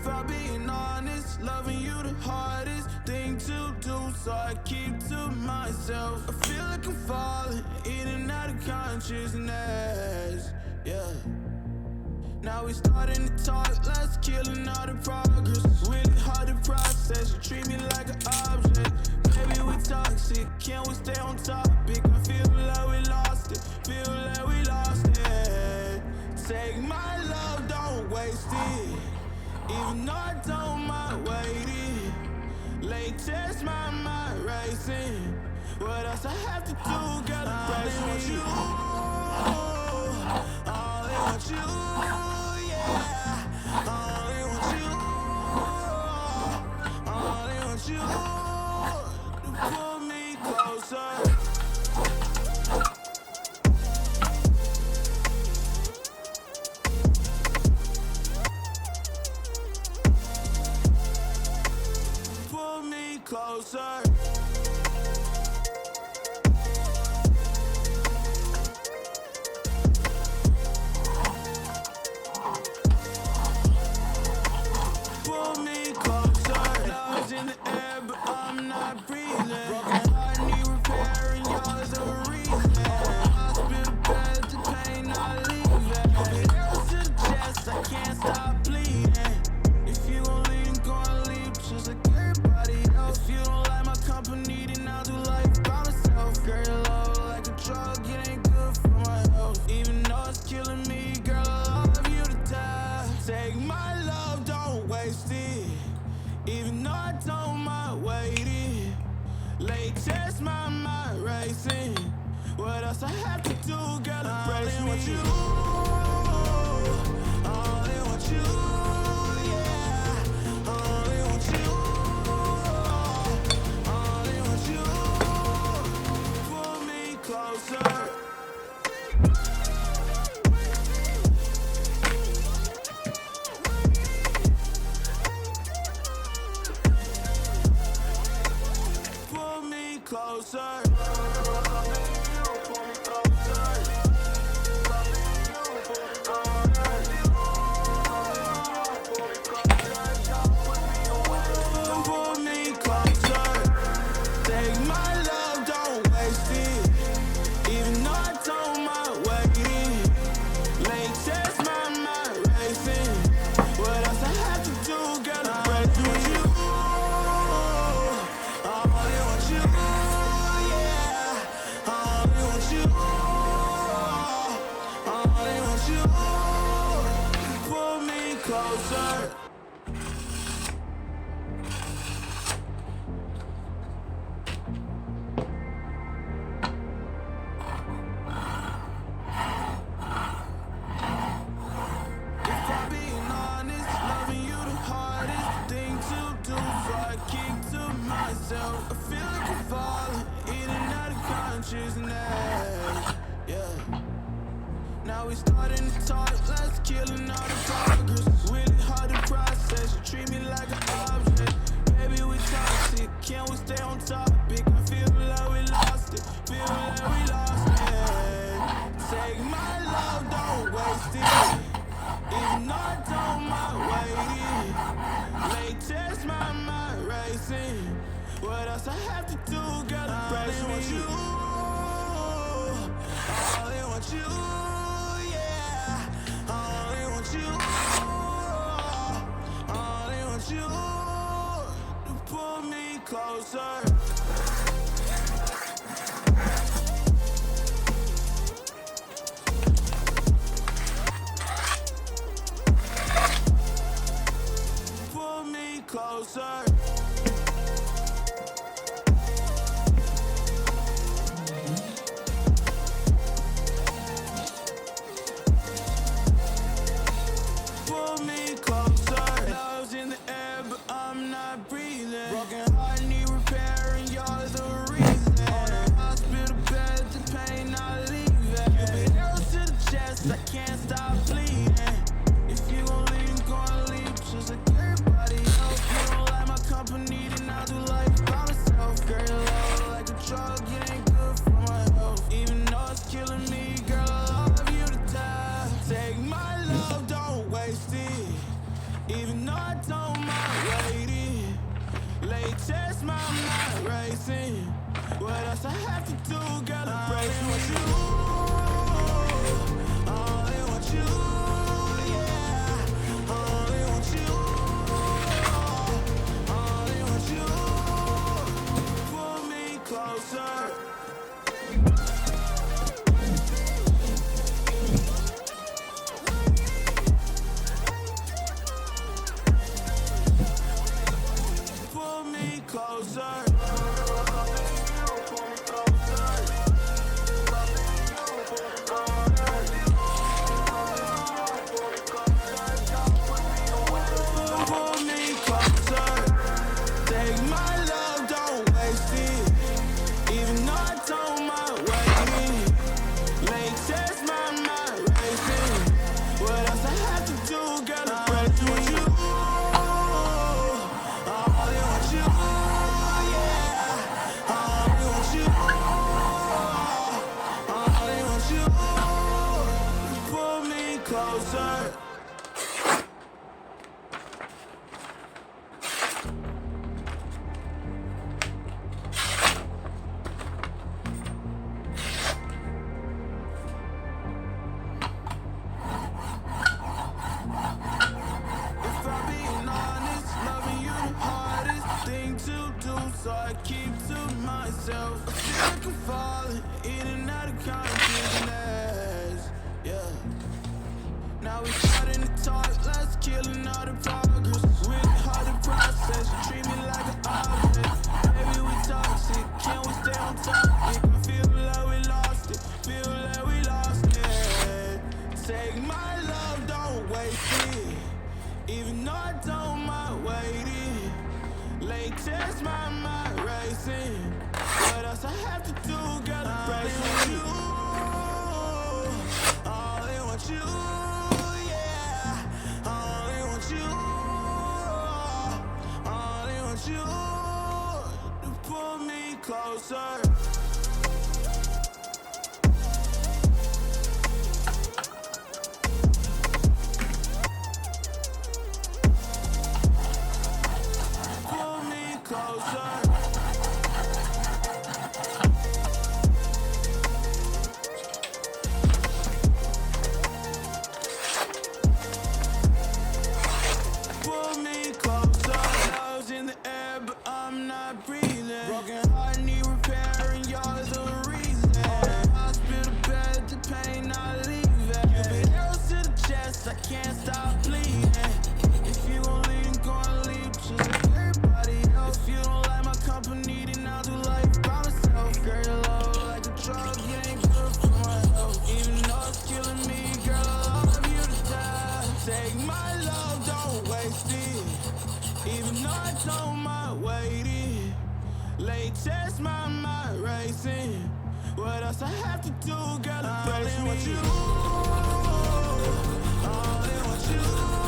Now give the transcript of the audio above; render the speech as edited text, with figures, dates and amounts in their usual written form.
If I'm being honest, loving you the hardest thing to do, so I keep to myself. I feel like I'm falling in and out of consciousness, yeah. Now we starting to talk, let's killing all the progress. Really hard to process, you treat me like an object. Maybe we toxic, can't we stay on topic? I feel like we lost it, feel like we lost it. Take my love, don't waste it. Even though I don't mind waiting. Late test, my mind racing. What else I have to do, girl, to break want you. I only want you, yeah. I only want you. I only want you to pull me closer. Closer. Pull me closer. Love's in the air, but I'm not breathing. Broken heart need repairing, yours a reason. Hospital bed, the pain not leaving. Arrows to the chest, I can't stop bleeding. If you gon' leave, gon' leave just like everybody else. If you don't like my company, then I'll do life by myself. Girl, your love like a drug, it ain't good for my health. Even though it's killing me, girl, I love you to death. Take my love, don't waste it. Even though I don't mind waiting. Late test, my mind racing. What else I have to do, girl, to break me? I only want you. I only want you. Closer. I feel like I'm falling in and out of consciousness, yeah. Now we starting to talk, let's killing all the progress. Really hard to process, you treat me like an object. Baby, we toxic, can't we stay on topic? I feel like we lost it, feel like we lost it. Take my love, don't waste it. Even though I don't mind waiting. Late test, my mind racing. What else I have to do, girl, to break me? You. I only want you, yeah. I only want you. I only want you to pull me closer. Pull me closer. I can't stop bleeding. If you gon' leave, just like everybody else. You don't like my company. Latest, my mind racing. What else I have to do, girl? I'm racing with you. Only want you, yeah. Only want you. Only want you. Pull me closer. Pull me closer. Pull me closer. Take my love, don't waste it. Even though I don't mind waiting. Latest, my mind racing. What else I have to do, girl? I'm racing with you. Only want you, yeah. Only want you. Only want you. Pull me closer. If I'm being honest, loving you the hardest thing to do, so I keep to myself. I feel like I'm falling in and out of consciousness, yeah. Now we starting to talk, let's killing all the progress. Really hard to process, you treat me like an object. Baby, we toxic, can we stay on topic? I feel like we lost it, feel like we lost it. Take my love, don't waste it. Even though I don't mind waiting. Latest, my mind racing. What else I have to do, girl? I'm racing with you. Only want you, yeah. Only want you. Only want you to pull me closer. Pull me closer. Pull me closer. Love's in the air, but I'm not breathing. Broken heart need repairing, y'all is the reason. Hospital bed, the pain not leaving. You been arrows to the chest, I can't stop bleeding. If you gon' leave, gon' leave just like everybody else. If you don't like my company, then I'll do life by myself. Girl, your love like a drug, it ain't good for my health. Even though it's killing me, girl, I love you to death. Take my love, don't waste it. Even though I don't mind waiting. Latest, my mind racing. What else I have to do, girl? I'm racing with you. Only want you.